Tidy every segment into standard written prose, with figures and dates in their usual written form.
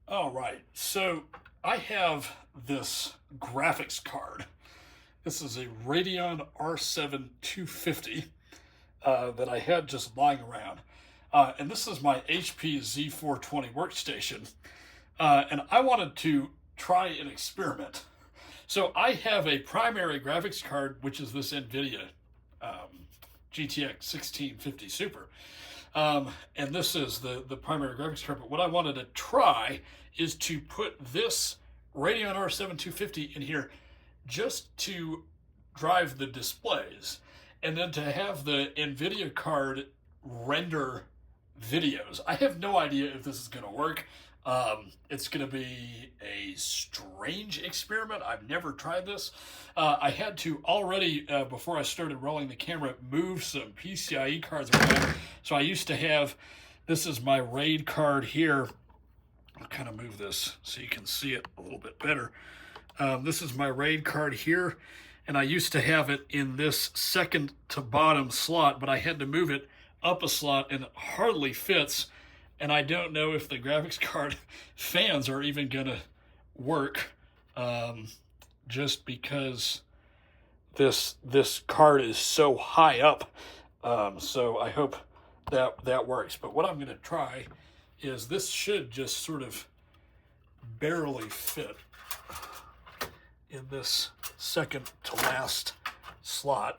All right, so I have this graphics card. This is a Radeon R7 250 that I had just lying around. And this is my HP Z420 workstation. And I wanted to try an experiment. So I have a primary graphics card, which is this NVIDIA GTX 1650 Super. And this is the primary graphics card. But what I wanted to try is to put this Radeon R7 250 in here just to drive the displays and then to have the NVIDIA card render videos. I have no idea if this is going to work. It's going to be a strange experiment. I've never tried this. I had to already, before I started rolling the camera, move some PCIe cards around. So I used to have, this is my RAID card here. I'll kind of move this so you can see it a little bit better. This is my RAID card here, and I used to have it in this second to bottom slot, but I had to move it up a slot and it hardly fits. And I don't know if the graphics card fans are even gonna work, just because this card is so high up. So I hope that works. But what I'm gonna try is this should just sort of barely fit in this second to last slot.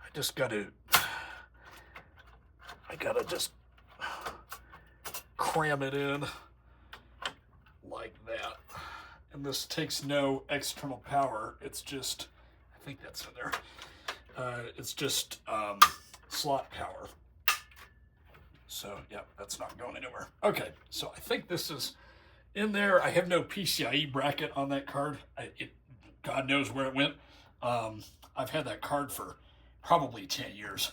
I gotta just cram it in like that. And this takes no external power. It's just, I think that's in there. It's just slot power. So yeah, that's not going anywhere. Okay, so I think this is in there. I have no PCIe bracket on that card. God knows where it went. I've had that card for probably 10 years.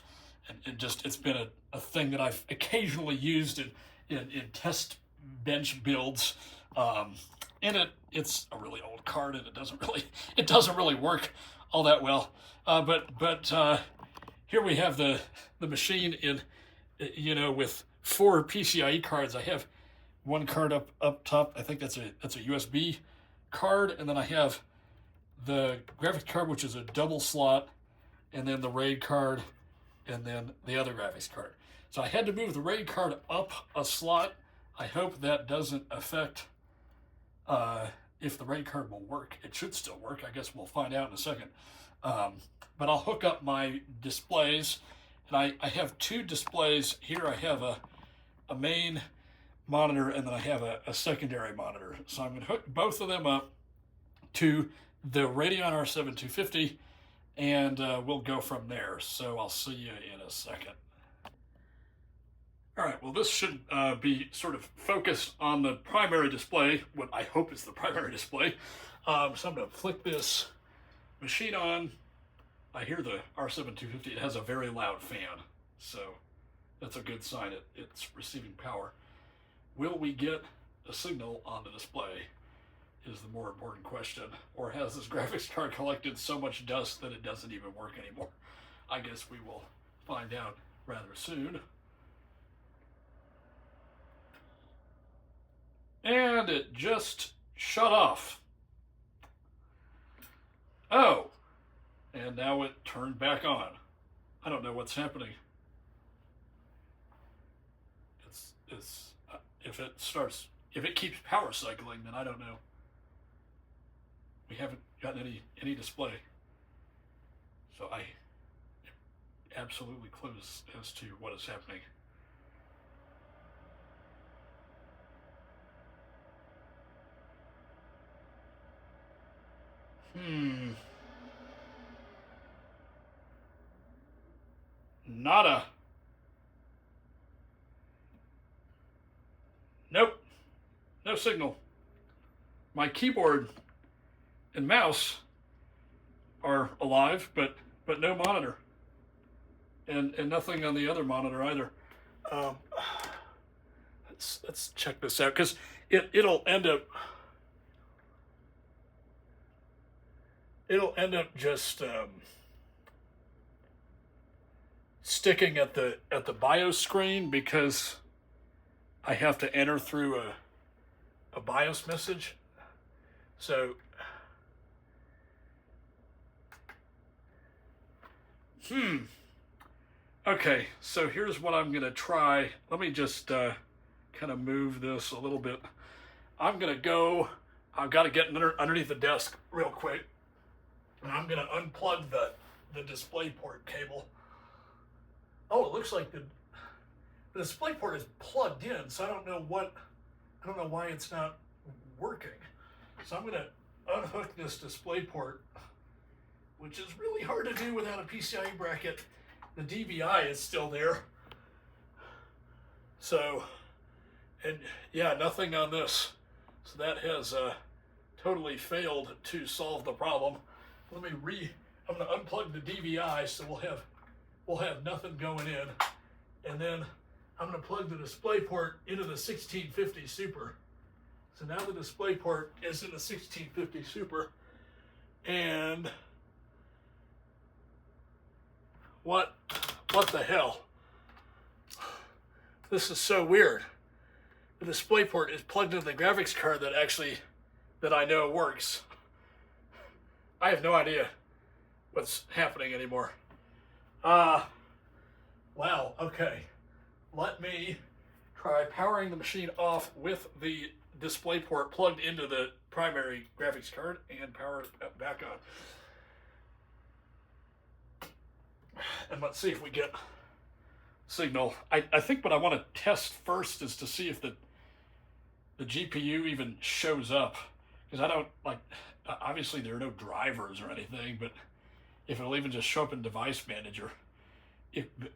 And just, it's been a thing that I've occasionally used in test bench builds. And it's a really old card, and it doesn't really work all that well. But here we have the machine in, with 4 PCIe cards. I have one card up top. I think that's a USB card, and then I have the graphics card, which is a double slot, and then the RAID card, and then the other graphics card. So I had to move the RAID card up a slot. I hope that doesn't affect if the RAID card will work. It should still work. I guess we'll find out in a second. But I'll hook up my displays, and I have 2 displays here. I have a main monitor, and then I have a secondary monitor. So I'm going to hook both of them up to the Radeon R7 250, and we'll go from there. So I'll see you in a second. All right, well, this should be sort of focused on the primary display, what I hope is the primary display. So I'm going to flick this machine on. I hear the R7 250. It has a very loud fan, so that's a good sign it's receiving power. Will we get a signal on the display is the more important question. Or has this graphics card collected so much dust that it doesn't even work anymore? I guess we will find out rather soon. And it just shut off. Oh, and now it turned back on. I don't know what's happening. If it keeps power cycling, then I don't know. We haven't gotten any display. So I am absolutely clueless as to what is happening. Nada. Nope. No signal. My keyboard and mouse are alive, but no monitor. And nothing on the other monitor either. Let's check this out, because it'll end up just sticking at the BIOS screen, because I have to enter through a BIOS message. So, okay, so here's what I'm going to try. Let me just kind of move this a little bit. I've got to get underneath the desk real quick. And I'm going to unplug the DisplayPort cable. Oh, it looks like the DisplayPort is plugged in, so I don't know why it's not working. So I'm going to unhook this DisplayPort, which is really hard to do without a PCIe bracket. The DVI is still there. So, and yeah, nothing on this. So that has totally failed to solve the problem. I'm going to unplug the DVI so we'll have nothing going in. And then I'm going to plug the DisplayPort into the 1650 Super. So now the DisplayPort is in the 1650 Super. And what the hell? This is so weird. The DisplayPort is plugged into the graphics card that I know works. I have no idea what's happening anymore. Wow, okay. Let me try powering the machine off with the DisplayPort plugged into the primary graphics card and power it back on. And let's see if we get signal. I think what I want to test first is to see if the GPU even shows up. Because I don't, obviously there are no drivers or anything, but if it'll even just show up in Device Manager.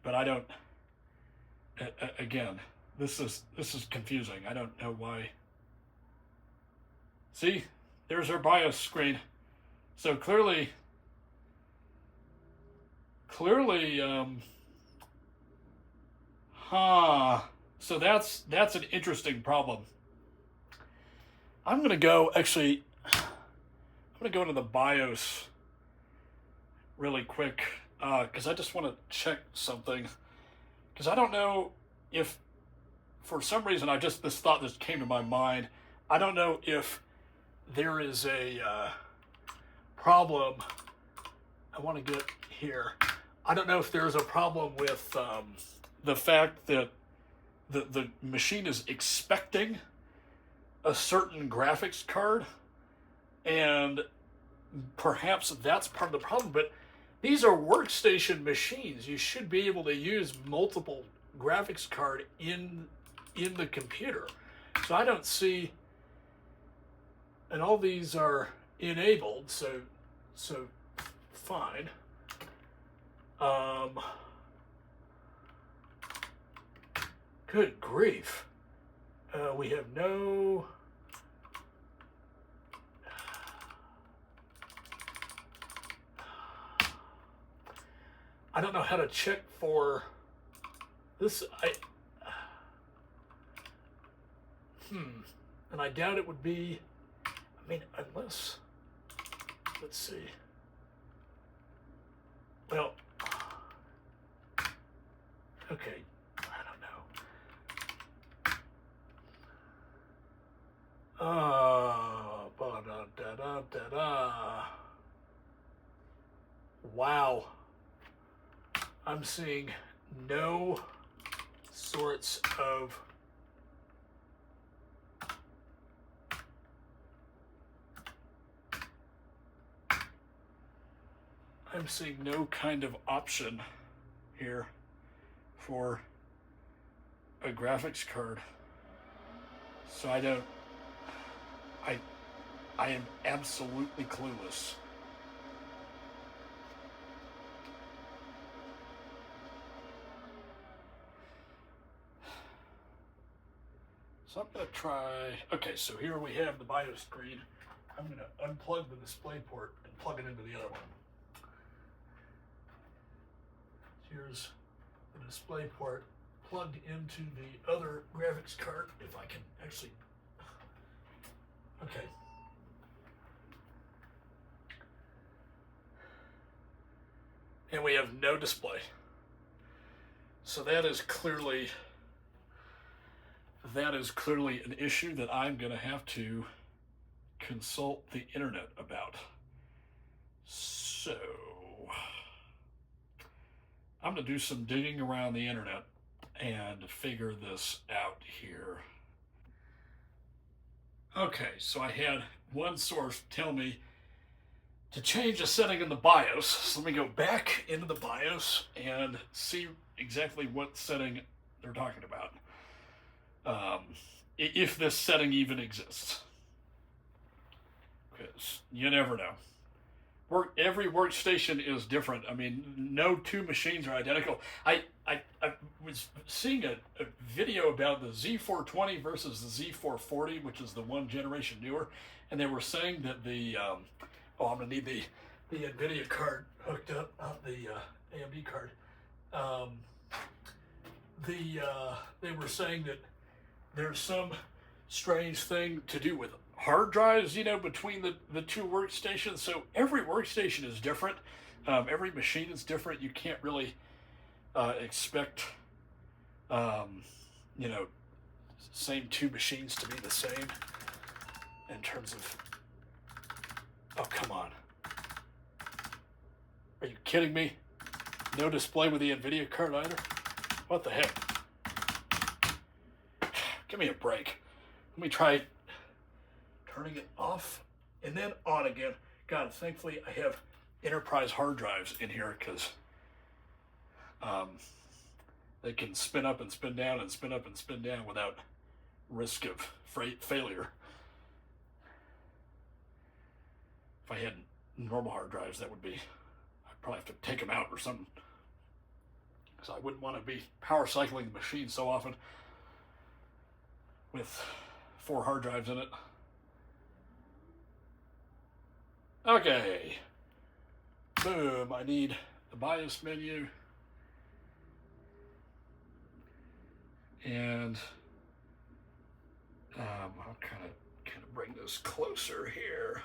But I don't, again, this is confusing. I don't know why. See, there's our BIOS screen. So clearly, so that's an interesting problem. I'm going to go into the BIOS really quick because I just want to check something. Because I don't know if, for some reason, this thought just came to my mind. I don't know if there is a problem. I want to get here. I don't know if there's a problem with the fact that the machine is expecting a certain graphics card, and perhaps that's part of the problem. But these are workstation machines. You should be able to use multiple graphics card in the computer. So I don't see, and all these are enabled, so fine. Good grief. We have no. I don't know how to check for this. And I doubt it would be. I mean, unless. Let's see. Well. Okay. I don't know. Wow. I'm seeing no sorts of kind of option here for a graphics card. So I am absolutely clueless. So I'm going to try, okay, so here we have the BIOS screen. I'm going to unplug the DisplayPort and plug it into the other one. Here's the DisplayPort plugged into the other graphics card, if I can actually, okay. And we have no display. So that is clearly that is clearly an issue that I'm going to have to consult the internet about. So I'm going to do some digging around the internet and figure this out here. Okay, so I had one source tell me to change a setting in the BIOS. So let me go back into the BIOS and see exactly what setting they're talking about. If this setting even exists. Because you never know. Every workstation is different. I mean, no two machines are identical. I was seeing a video about the Z420 versus the Z440, which is the one generation newer, and they were saying that the I'm gonna need the NVIDIA card hooked up, not the AMD card. They were saying that there's some strange thing to do with hard drives, between the two workstations. So every workstation is different. Every machine is different. You can't really expect, same two machines to be the same in terms of. Oh, come on. Are you kidding me? No display with the NVIDIA card either? What the heck? Give me a break. Let me try turning it off and then on again. God, thankfully I have enterprise hard drives in here because they can spin up and spin down and spin up and spin down without risk of failure. If I had normal hard drives, that would be, I'd probably have to take them out or something, because I wouldn't want to be power cycling the machine so often with 4 hard drives in it. Okay, boom, I need the BIOS menu, and I'll kind of bring this closer here.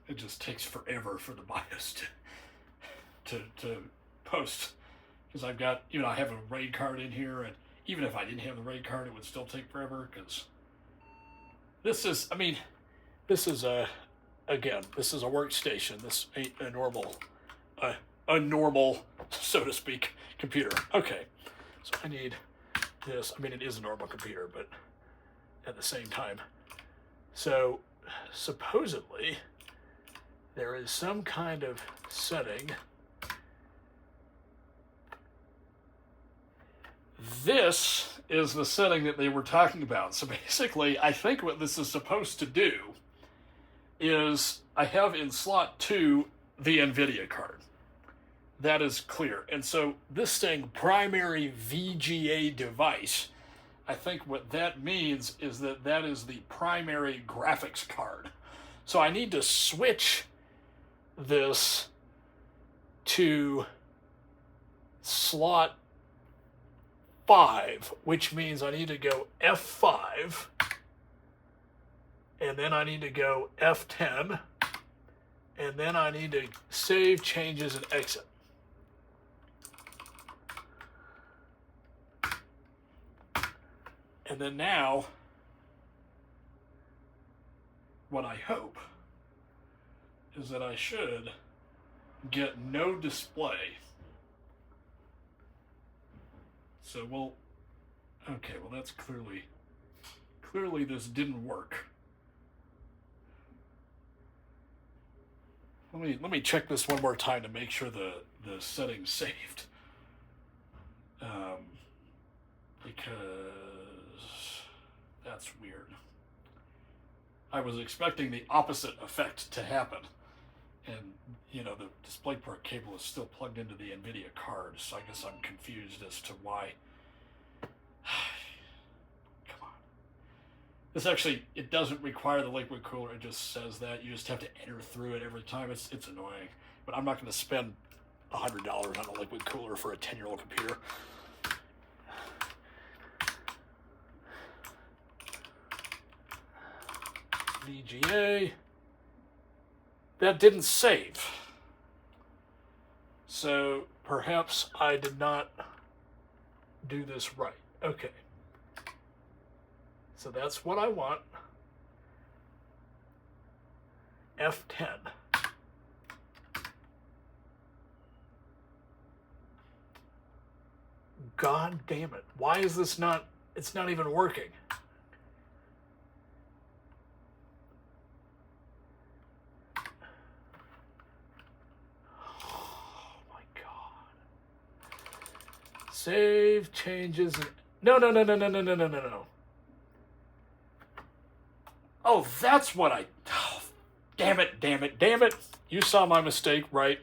It just takes forever for the BIOS to post, because I've got, I have a RAID card in here, and even if I didn't have the RAID card, it would still take forever, because this is a workstation. This ain't a normal, so to speak, computer. Okay, so I need this. I mean, it is a normal computer, but at the same time. So supposedly there is some kind of setting. This is the setting that they were talking about. So basically, I think what this is supposed to do is I have in slot 2 the NVIDIA card. That is clear. And so this thing, primary VGA device, I think what that means is that is the primary graphics card. So I need to switch this to slot 5, which means I need to go F5, and then I need to go F10, and then I need to save changes and exit. And then now, what I hope is that I should get no display. So that's clearly this didn't work. Let me check this one more time to make sure the setting's saved. Because that's weird. I was expecting the opposite effect to happen. And, the DisplayPort cable is still plugged into the NVIDIA card, so I guess I'm confused as to why. Come on. This actually, it doesn't require the liquid cooler, it just says that. You just have to enter through it every time. It's annoying. But I'm not going to spend $100 on a liquid cooler for a 10-year-old computer. VGA. That didn't save. So perhaps I did not do this right. Okay. So that's what I want. F10. God damn it. Why is this not, it's not even working. Oh my God. Save changes. No. Oh, that's what I, oh, damn it. You saw my mistake, right?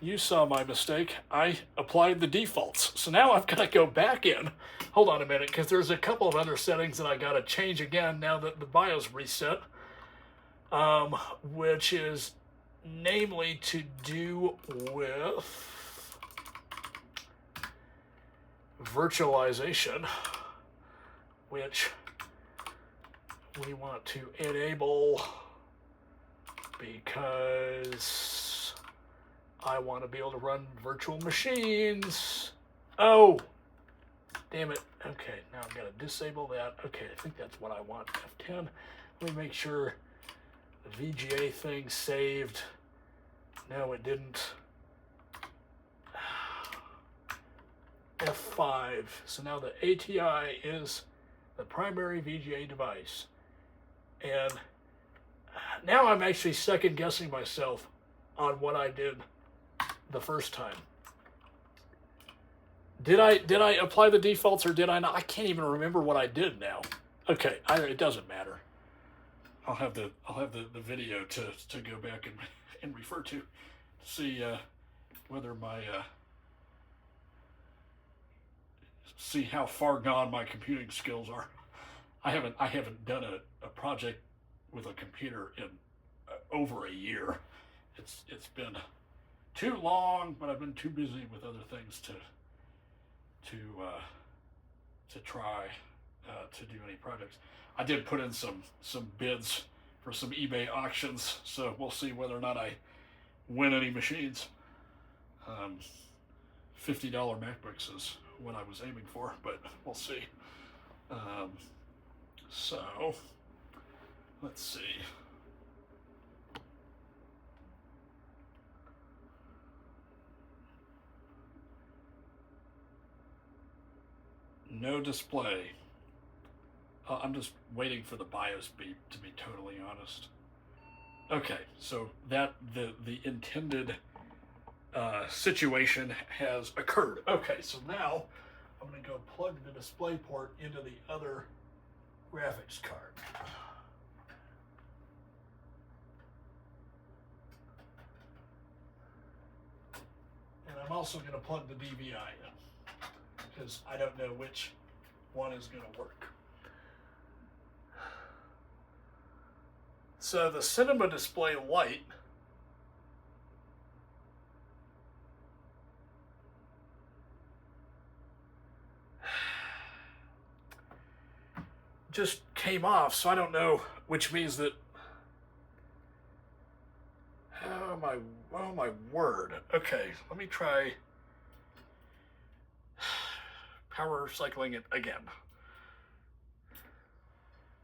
You saw my mistake. I applied the defaults. So now I've got to go back in. Hold on a minute, because there's a couple of other settings that I got to change again now that the BIOS reset. Which is namely to do with virtualization, which we want to enable because I want to be able to run virtual machines. Oh, damn it. Okay, now I've got to disable that. Okay, I think that's what I want. F10. Let me make sure the VGA thing saved. No, it didn't. F5. So now the ATI is the primary VGA device. And now I'm actually second guessing myself on what I did the first time. Did I apply the defaults or did I not? I can't even remember what I did now. Okay, it doesn't matter. I'll have the video to go back and refer to see whether my see how far gone my computing skills are. I haven't done a project with a computer in over a year. It's been too long, but I've been too busy with other things to try to do any projects. I did put in some bids for some eBay auctions, so we'll see whether or not I win any machines. $50 MacBooks is what I was aiming for, but we'll see. So let's see. No display. I'm just waiting for the BIOS beep, to be totally honest. Okay, so that the intended situation has occurred. Okay, so now I'm going to go plug the display port into the other graphics card. And I'm also going to plug the DVI in, because I don't know which one is going to work. So the cinema display light just came off, so I don't know, which means that, oh my word. Okay, let me try power cycling it again.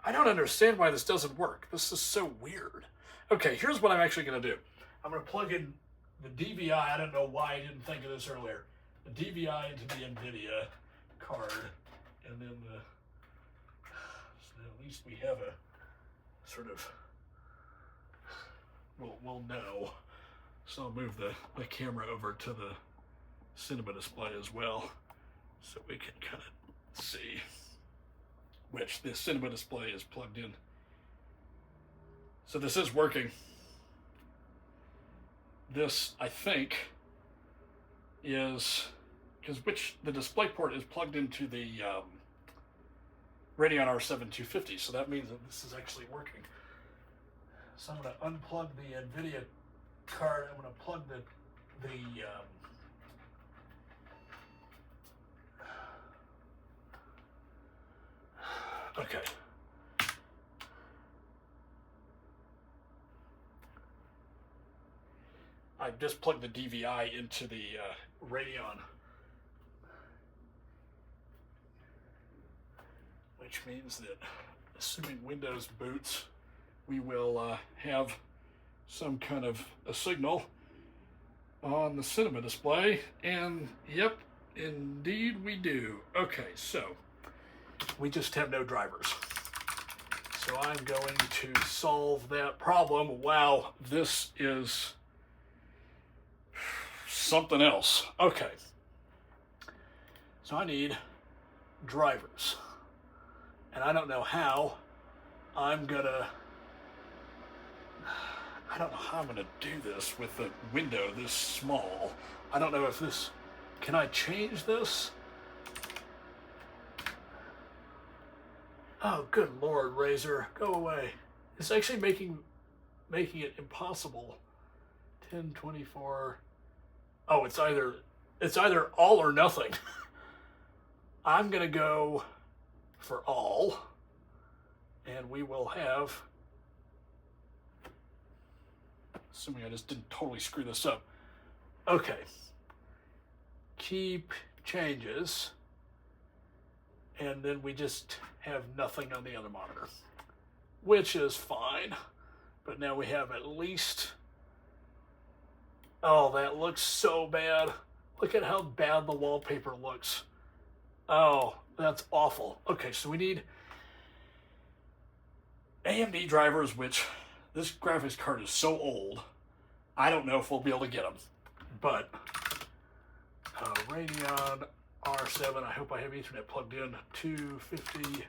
I don't understand why this doesn't work. This is so weird. Okay, here's what I'm actually going to do. I'm going to plug in the DVI. I don't know why I didn't think of this earlier. The DVI into the NVIDIA card. And then so at least we have a sort of, we'll know. So I'll move the camera over to the cinema display as well, so we can kind of see which the cinema display is plugged in. So this is working. This, I think, is, because the display port is plugged into the Radeon R7 250, so that means that this is actually working. So I'm going to unplug the NVIDIA card. I'm going to plug the okay. I just plugged the DVI into the Radeon which means that, assuming Windows boots, we will have some kind of a signal on the cinema display, and yep, indeed we do. Okay, so we just have no drivers. So I'm going to solve that problem. Wow, this is something else. Okay, so I need drivers, and I don't know how I don't know how I'm gonna do this with the window this small. I don't know if this, can I change this? Oh, good Lord, Razer, go away. It's actually making it impossible. 1024. Oh, it's either all or nothing. I'm gonna go for all, and we will have, assuming I just didn't totally screw this up. Okay. Keep changes, and then we just have nothing on the other monitor, which is fine. But now we have at least, oh, that looks so bad. Look at how bad the wallpaper looks. Oh, that's awful. Okay, so we need AMD drivers, which this graphics card is so old, I don't know if we'll be able to get them. But Radeon R7, I hope I have Ethernet plugged in. 250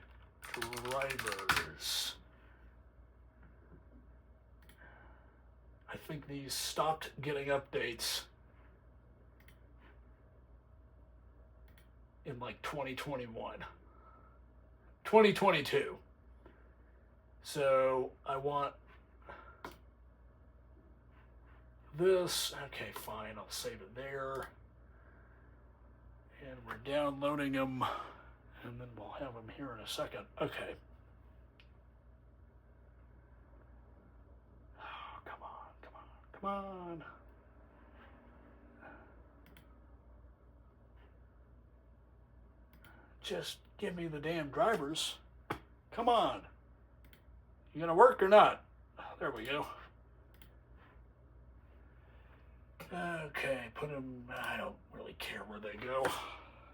drivers. I think these stopped getting updates in like 2021. 2022. So I want this. Okay, fine, I'll save it there. And we're downloading them, and then we'll have them here in a second. Okay. Oh, come on, come on, come on. Just give me the damn drivers. Come on. You gonna work or not? There we go. Okay, put them, I don't really care where they go,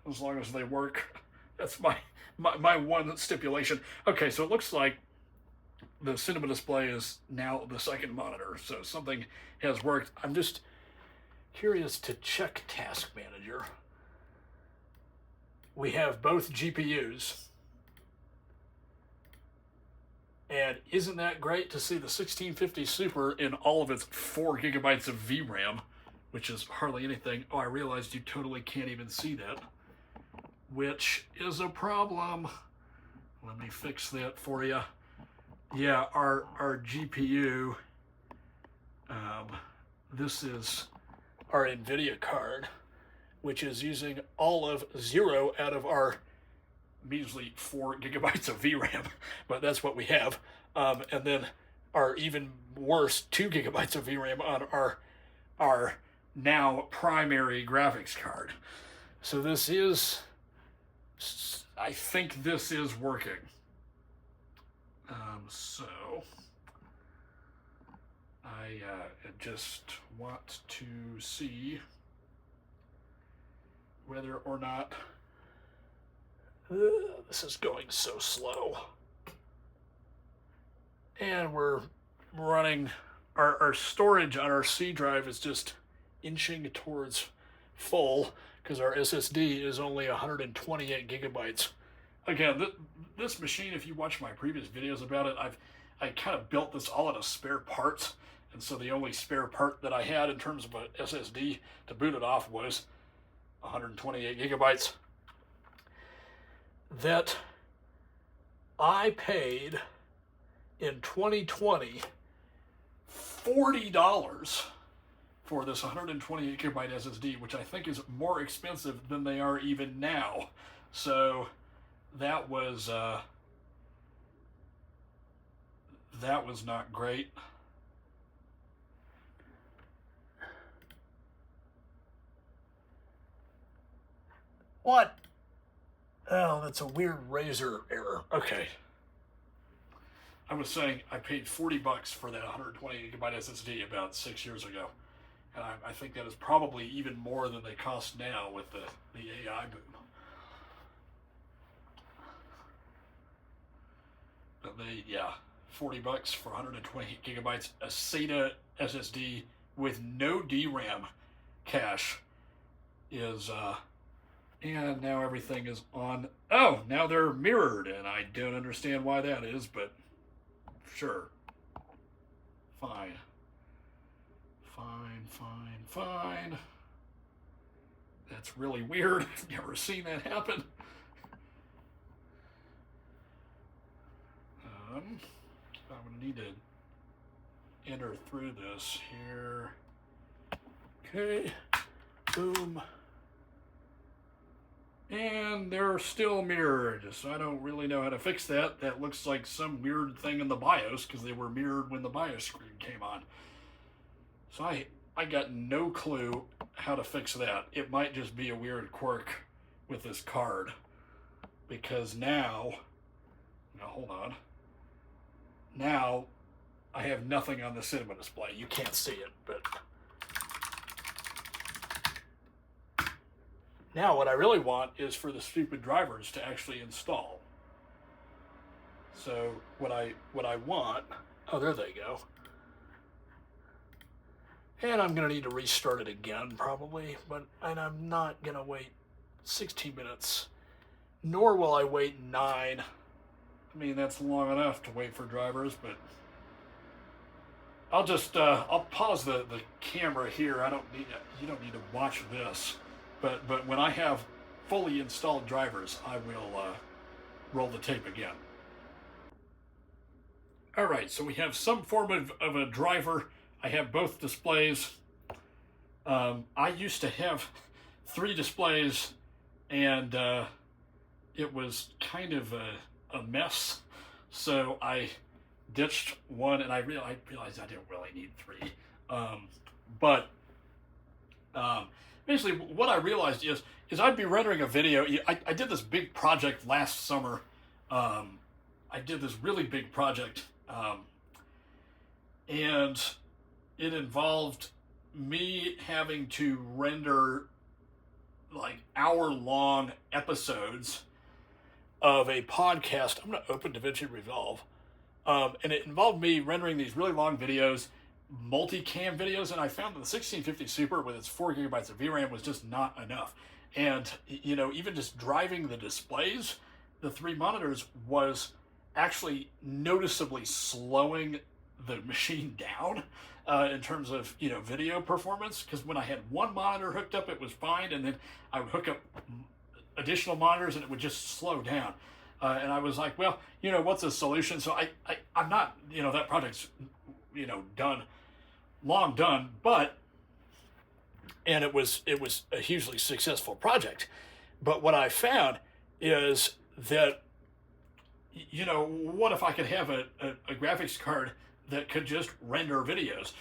as long as they work. That's my one stipulation. Okay, so it looks like the cinema display is now the second monitor, so something has worked. I'm just curious to check Task Manager. We have both GPUs. And isn't that great to see the 1650 Super in all of its 4 gigabytes of VRAM, which is hardly anything. Oh, I realized you totally can't even see that, which is a problem. Let me fix that for you. Yeah, our GPU, this is our NVIDIA card, which is using all of 0 out of our measly 4 gigabytes of VRAM, but that's what we have. And then our even worse 2 gigabytes of VRAM on our now primary graphics card. So this is, I think this is working. So I just want to see whether or not this is going so slow. And we're running, our storage on our C drive is just inching towards full because our SSD is only 128 gigabytes. Again, this machine, if you watch my previous videos about it, I kind of built this all out of spare parts, and so the only spare part that I had in terms of a SSD to boot it off was 128 gigabytes. That I paid in 2020 $40 for this 128 gigabyte SSD, which I think is more expensive than they are even now. So that was not great. What? Oh, that's a weird Razer error. Okay. I was saying I paid $40 for that 120 gigabyte SSD about 6 years ago. And I think that is probably even more than they cost now with the AI boom. But yeah, $40 for 120 gigabytes, a SATA SSD with no DRAM cache is, and now everything is on. Oh, now they're mirrored, and I don't understand why that is, but sure. Fine. Fine. That's really weird. I've never seen that happen. I'm going to need to enter through this here. Okay. Boom. And they're still mirrored, so I don't really know how to fix that. That looks like some weird thing in the BIOS because they were mirrored when the BIOS screen came on. So I got no clue how to fix that. It might just be a weird quirk with this card because now hold on. Now I have nothing on the cinema display. You can't see it, but now what I really want is for the stupid drivers to actually install. So what I want, oh, there they go. And I'm going to need to restart it again probably, and I'm not going to wait 16 minutes, nor will I wait 9. I mean, that's long enough to wait for drivers, but I'll just, I'll pause the camera here. You don't need to watch this, but when I have fully installed drivers, I will roll the tape again. All right, so we have some form of a driver. I have both displays. I used to have 3 displays, and it was kind of a mess. So I ditched one, and I realized I didn't really need 3. Basically, what I realized is I'd be rendering a video. I did this big project last summer. I did this really big project, and it involved me having to render like hour-long episodes of a podcast. I'm going to open DaVinci Resolve. And it involved me rendering these really long videos, multi-cam videos, and I found that the 1650 Super with its 4 gigabytes of VRAM was just not enough. And, even just driving the displays, the 3 monitors, was actually noticeably slowing the machine down in terms of video performance, because when I had one monitor hooked up it was fine, and then I would hook up additional monitors and it would just slow down, and I was like, well, what's the solution? So I'm not, that project's done, long done, and it was a hugely successful project. But what I found is that what if I could have a graphics card that could just render videos?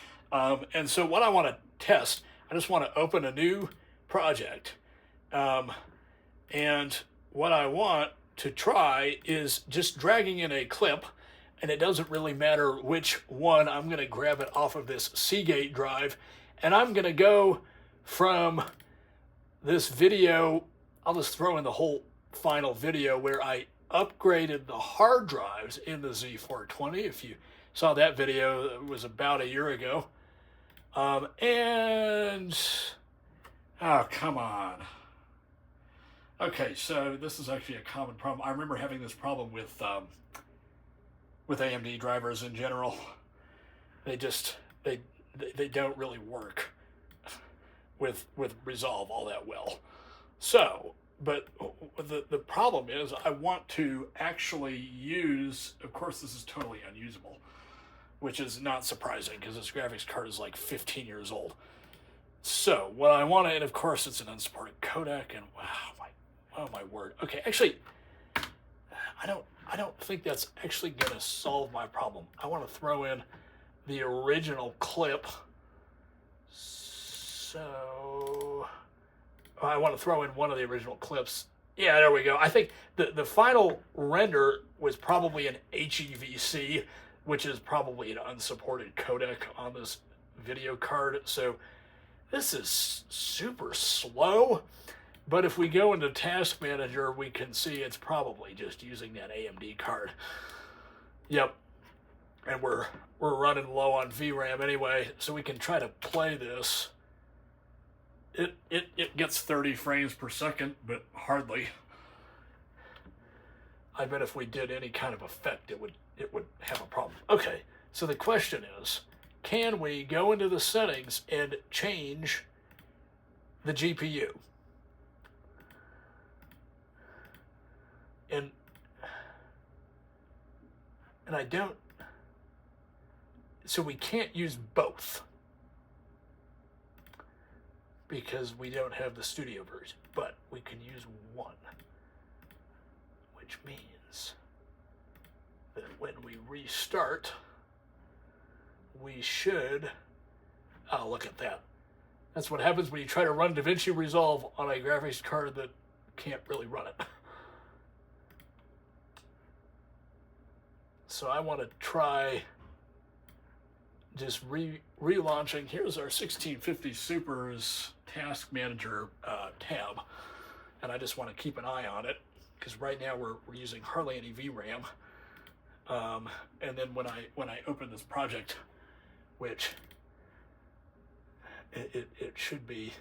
And so what I want to test, I just want to open a new project. And what I want to try is just dragging in a clip, and it doesn't really matter which one. I'm going to grab it off of this Seagate drive, and I'm going to go from this video. I'll just throw in the whole final video where I upgraded the hard drives in the Z420. If you saw that video, it was about a year ago. Oh, come on. Okay, so this is actually a common problem. I remember having this problem with AMD drivers in general. They don't really work with Resolve all that well. So, but the problem is I want to actually use, of course this is totally unusable, which is not surprising because this graphics card is like 15 years old. So what I want to, and of course it's an unsupported codec, and oh my word. Okay, actually, I don't think that's actually going to solve my problem. I want to throw in the original clip. So I want to throw in one of the original clips Yeah, there we go. I think the final render was probably an HEVC, which is probably an unsupported codec on this video card. So this is super slow. But if we go into Task Manager, we can see it's probably just using that AMD card. Yep. And we're running low on VRAM anyway, so we can try to play this. It gets 30 frames per second, but hardly. I bet if we did any kind of effect, it would have a problem. Okay, so the question is, can we go into the settings and change the GPU? And I don't, so we can't use both because we don't have the studio version, but we can use one, which means that when we restart, we should, oh, look at that. That's what happens when you try to run DaVinci Resolve on a graphics card that can't really run it. So I want to try just relaunching. Here's our 1650 Super's Task Manager tab, and I just want to keep an eye on it because right now we're using hardly any VRAM. And then when I open this project, which it should be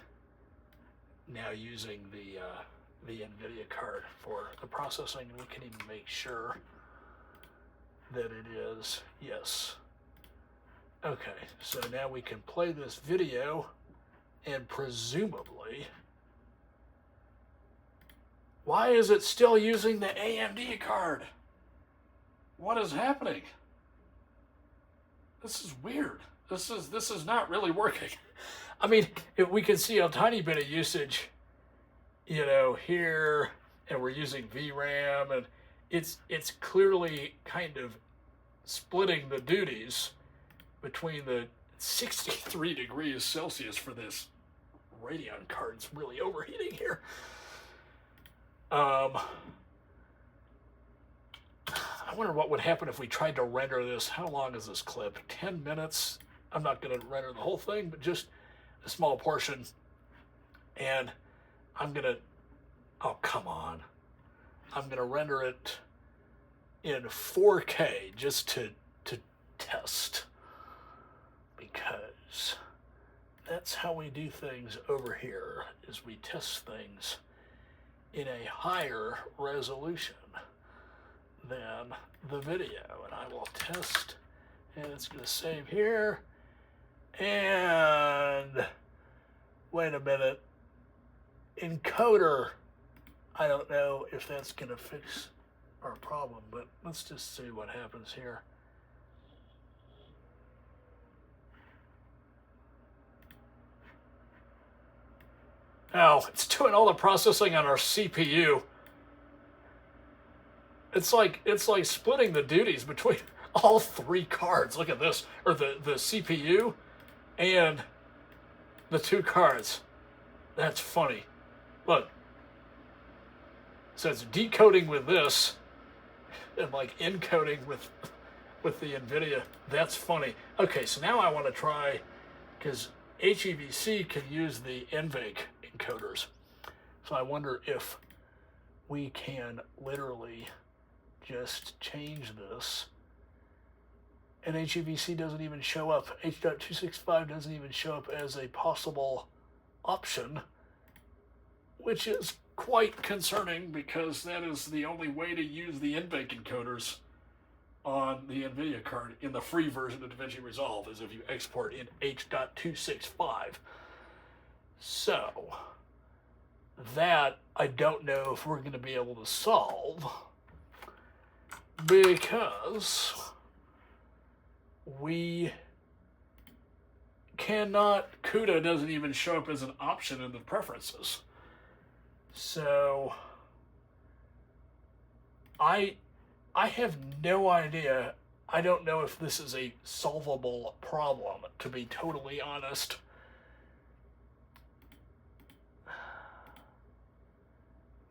now using the NVIDIA card for the processing, we can even make sure that it is, yes. Okay, so now we can play this video and presumably, why is it still using the AMD card? What is happening? This is weird. This is not really working. I mean, if we can see a tiny bit of usage, you know, here, and we're using VRAM, and it's clearly kind of splitting the duties between the 63 degrees Celsius for this Radeon card. It's really overheating here. I wonder what would happen if we tried to render this. How long is this clip? 10 minutes? I'm not going to render the whole thing, but just a small portion. And I'm going to, oh, come on. I'm going to render it in 4K just to test, because that's how we do things over here, is we test things in a higher resolution than the video. And I will test, and it's going to save here, and wait a minute, encoder, I don't know if that's going to fix our problem, but let's just see what happens here. Now, it's doing all the processing on our CPU. It's like splitting the duties between all three cards. Look at this, or the CPU and the two cards. That's funny. Look. So it's decoding with this and like encoding with the NVIDIA. That's funny. Okay, so now I want to try, because HEVC can use the NVENC encoders. So I wonder if we can literally just change this, and HEVC doesn't even show up. H.265 doesn't even show up as a possible option, which is quite concerning, because that is the only way to use the NVENC encoders on the NVIDIA card in the free version of DaVinci Resolve, is if you export in H.265. So that I don't know if we're going to be able to solve, because we cannot, CUDA doesn't even show up as an option in the preferences. So I have no idea. I don't know if this is a solvable problem, to be totally honest.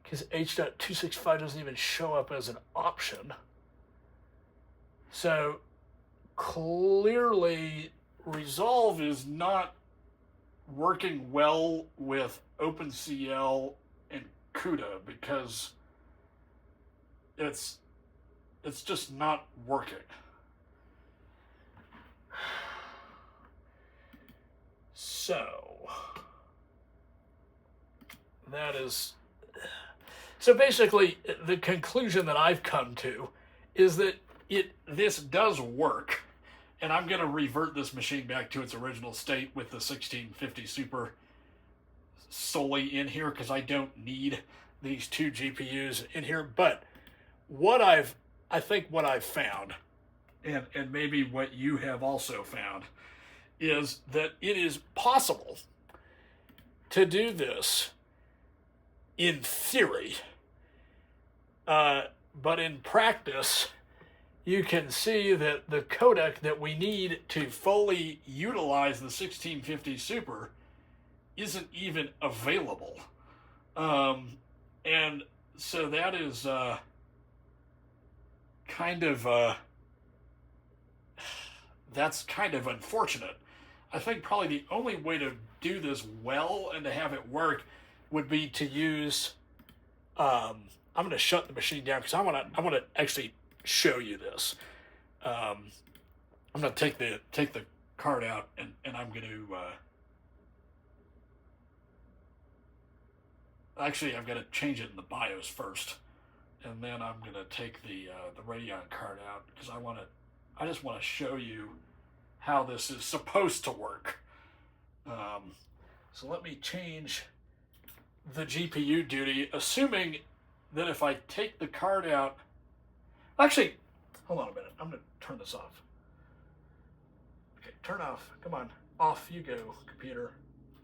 because H.265 doesn't even show up as an option. So clearly Resolve is not working well with OpenCL and CUDA because it's just not working. So basically the conclusion that I've come to is that this does work, and I'm going to revert this machine back to its original state with the 1650 Super solely in here because I don't need these two GPUs in here. But I think what I've found, and maybe what you have also found, is that it is possible to do this in theory, but in practice, you can see that the codec that we need to fully utilize the 1650 Super isn't even available. And so that is that's kind of unfortunate. I think probably the only way to do this well and to have it work would be to use, I'm going to shut the machine down because I want to actually show you this. I'm going to take the card out and I'm going to, actually I've got to change it in the BIOS first, and then I'm going to take the Radeon card out because I just want to show you how this is supposed to work. So let me change the GPU duty, assuming that if I take the card out, actually, hold on a minute, I'm going to turn this off. Okay, turn off, come on, off you go, computer.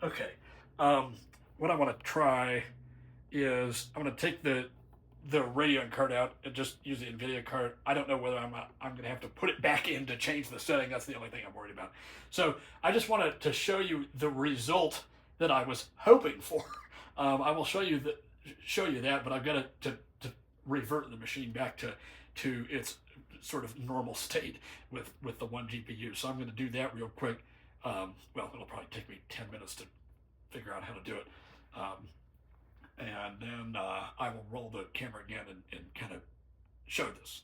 Okay, what I want to try is, I'm going to take the Radeon card out and just use the NVIDIA card. I don't know whether I'm going to have to put it back in to change the setting. That's the only thing I'm worried about. So I just wanted to show you the result that I was hoping for. I will show you that, but I've got to revert the machine back to its sort of normal state with the one GPU. So I'm going to do that real quick. Well, it'll probably take me 10 minutes to figure out how to do it. And then I will roll the camera again and kind of show this.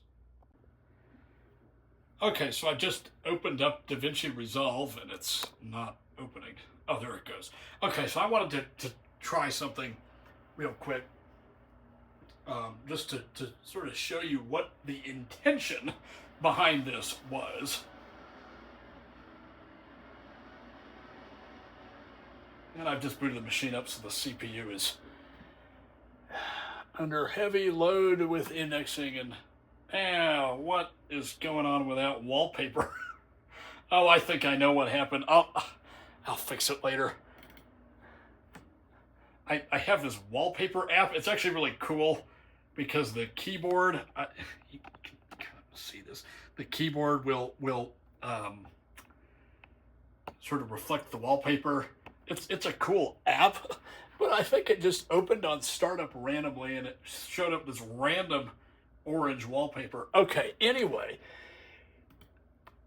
Okay, so I just opened up DaVinci Resolve and it's not opening. Oh, there it goes. Okay, so I wanted to try something real quick, just to sort of show you what the intention behind this was. And I've just booted the machine up so the CPU is under heavy load with indexing, and what is going on without wallpaper? Oh, I think I know what happened. I'll fix it later. I have this wallpaper app. It's actually really cool because the keyboard, you can kind of see this, the keyboard will sort of reflect the wallpaper. It's a cool app, but I think it just opened on startup randomly and it showed up this random orange wallpaper. Okay, anyway,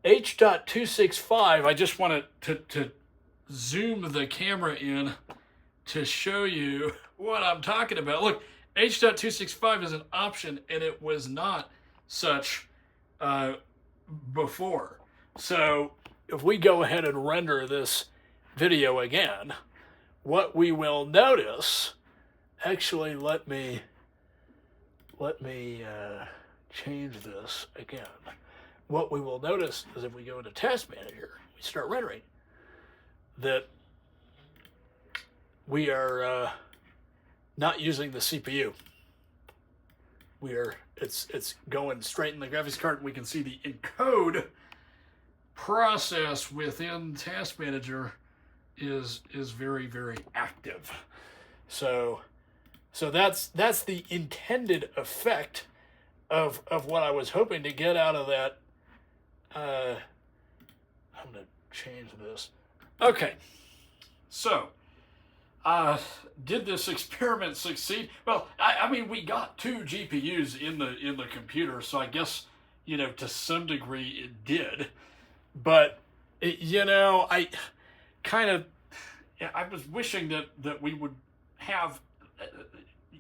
H.265, I just wanted to zoom the camera in to show you what I'm talking about. Look, H.265 is an option and it was not such before. So if we go ahead and render this video again, what we will notice, actually let me change this again. What we will notice is if we go into Task Manager, we start rendering, that we are not using the CPU. It's going straight in the graphics card. We can see the encode process within Task Manager is very, very active. So that's the intended effect of what I was hoping to get out of that. I'm going to change this. Okay, so uh, did this experiment succeed? Well, I mean, we got two GPUs in the computer, so I guess, you know, to some degree it did. But you know, I kind of, I was wishing that we would have,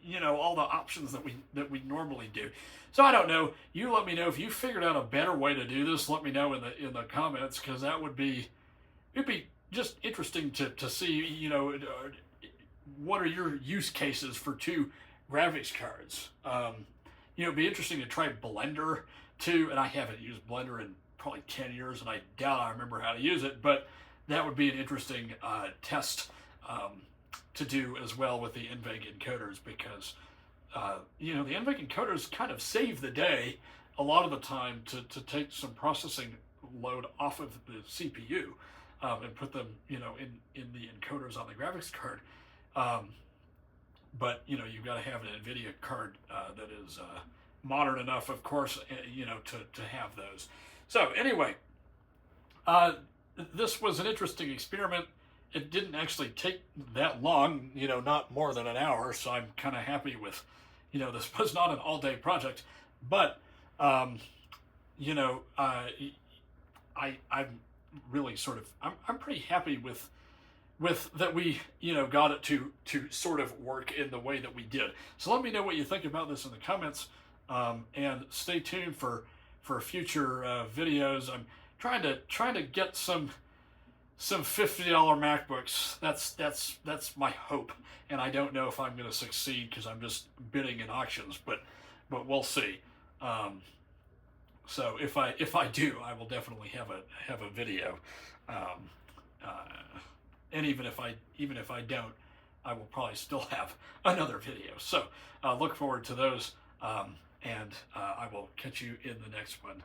you know, all the options that we normally do. So I don't know. You let me know if you figured out a better way to do this. Let me know in the comments, because that would be, it'd be just interesting to see, you know, what are your use cases for two graphics cards. You know, it'd be interesting to try Blender too, and I haven't used Blender in probably 10 years, and I doubt I remember how to use it, but that would be an interesting test to do as well with the NVENC encoders, because you know, the NVENC encoders kind of save the day a lot of the time to take some processing load off of the CPU and put them, you know, in the encoders on the graphics card. But you know, you've got to have an NVIDIA card that is modern enough, of course, you know, to have those. So anyway, this was an interesting experiment. It didn't actually take that long, you know, not more than an hour. So I'm kind of happy with, you know, this was not an all-day project, but you know, I'm really sort of, I'm pretty happy with that we, you know, got it to sort of work in the way that we did. So let me know what you think about this in the comments, and stay tuned for future videos. I'm trying to get some $50 MacBooks. That's my hope, and I don't know if I'm going to succeed because I'm just bidding in auctions, but we'll see. So if I do, I will definitely have a video. And even if I don't, I will probably still have another video. So look forward to those, and I will catch you in the next one.